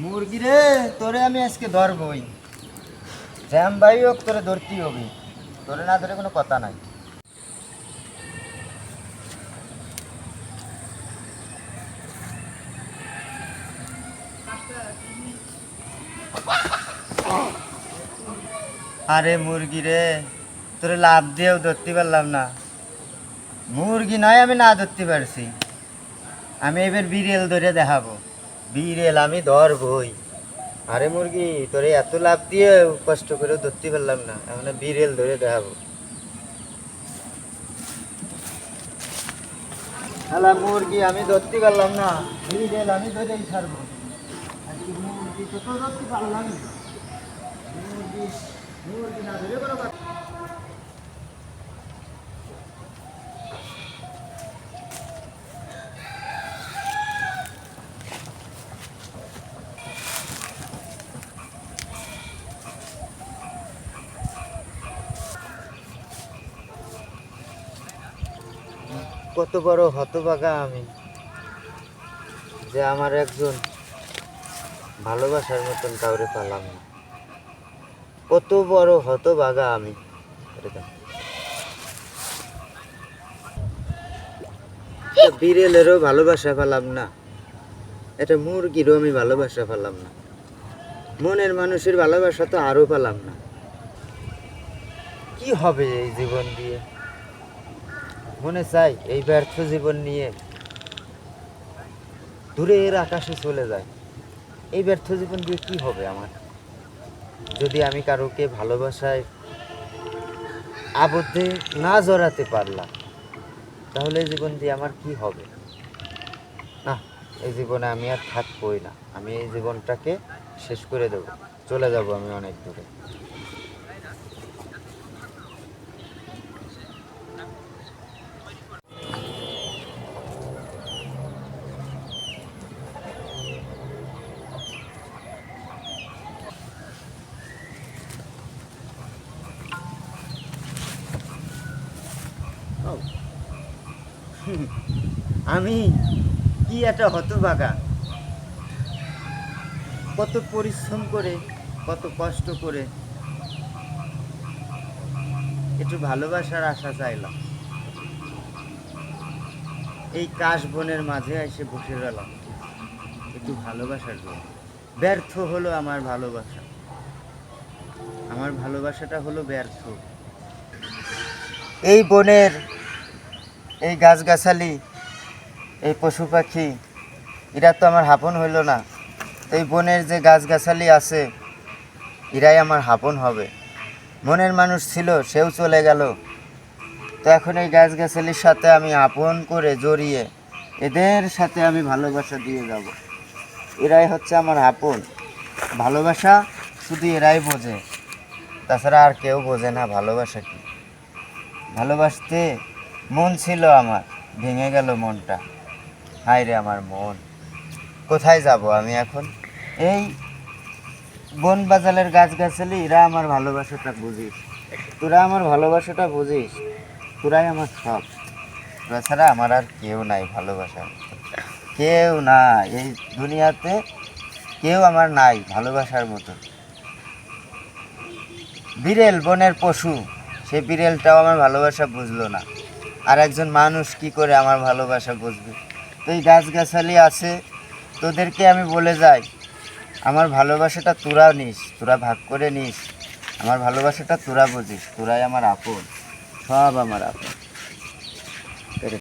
মুরগি রে, তোরে আমি আজকে ধরবই। জ্যাম ভাই হোক, তোরে ধরতেই হবে। তোরে না ধরে কোনো কথা নাই। আরে মুরগি রে, তোরে লাভ দিয়েও ধরতে পারলাম না। মুরগি নয়, আমি না ধরতে পারছি। আমি এবার বিড়েল ধরে দেখাবো। বিড়েল আমি ধরবই। আরে মুরগি, তোরে এত লাভ দিয়ে কষ্ট করে ধরতে পারলাম না, এখন বিড়েল ধরে দেখাবো। শালা মুরগি আমি ধরতে পারলাম না, বিড়েল আমি ধরেই ছাড়বো। আজকে মুরগি তো ধরতে পারলাম না। মুরগি মুরগি না ধরে কোনো কথা। কত বড় হতভাগা আমি, যে আমার একজন ভালোবাসার মতন কাউরে পেলাম না। কত বড় হতভাগা আমি। বিড়েলেরও ভালোবাসা পেলাম না, এটা মুরগিরও আমি ভালোবাসা পেলাম না, মনের মানুষের ভালোবাসা তো আরো পেলাম না। কি হবে এই জীবন দিয়ে? মনে চাই এই ব্যর্থ জীবন নিয়ে দূরের আকাশে চলে যায়। এই ব্যর্থ জীবন দিয়ে কি হবে আমার? যদি আমি কারোকে ভালোবাসায় আবদ্ধে না জড়াতে পারলাম, তাহলে এই জীবন দিয়ে আমার কি হবে? না, এই জীবনে আমি আর থাকবোই না। আমি এই জীবনটাকে শেষ করে দেব, চলে যাব আমি অনেক দূরে। আমি কি একটা হতভাগা, কত পরিশ্রম করে, কত কষ্ট করে একটু ভালোবাসার আশা চাইলাম, এই কাশ বনের মাঝে এসে বসে গেলাম একটু ভালোবাসার জন্য। ব্যর্থ হলো আমার ভালোবাসা, আমার ভালোবাসাটা হলো ব্যর্থ। এই বনের এই গাছগাছালি, এই পশু পাখি, এরা তো আমার আপন হইল না। এই বনের যে গাছগাছালি আছে, এরাই আমার আপন হবে। মনের মানুষ ছিল, সেও চলে গেল। তো এখন এই গাছগাছালির সাথে আমি আপন করে জড়িয়ে এদের সাথে আমি ভালোবাসা দিয়ে যাব। এরাই হচ্ছে আমার আপন। ভালোবাসা শুধু এরাই বোঝে, তাছাড়া আর কেউ বোঝে না ভালোবাসা কি। ভালোবাসতে মন ছিল আমার, ভেঙে গেল মনটা। হায় রে আমার মন, কোথায় যাব আমি এখন? এই বন বাজালের গাছগাছালি, এরা আমার ভালোবাসাটা বুঝিস, তোরা আমার ভালোবাসাটা বুঝিস, তোরাই আমার সব। তাছাড়া আমার আর কেউ নাই ভালোবাসার, কেউ না এই দুনিয়াতে, কেউ আমার নাই ভালোবাসার মতো। বিড়েল বনের পশু, সে বিড়েলটাও আমার ভালোবাসা বুঝলো না। আর একজন মানুষ কি করে আমার ভালোবাসা বুঝবে? তো এই গাছগাছালি আছে, তোদেরকে আমি বলে যাই, আমার ভালোবাসাটা তোরা নিস, তোরা ভাগ করে নিস। আমার ভালোবাসাটা তোরা বুঝিস, তোরাই আমার আপন, সব আমার আপন।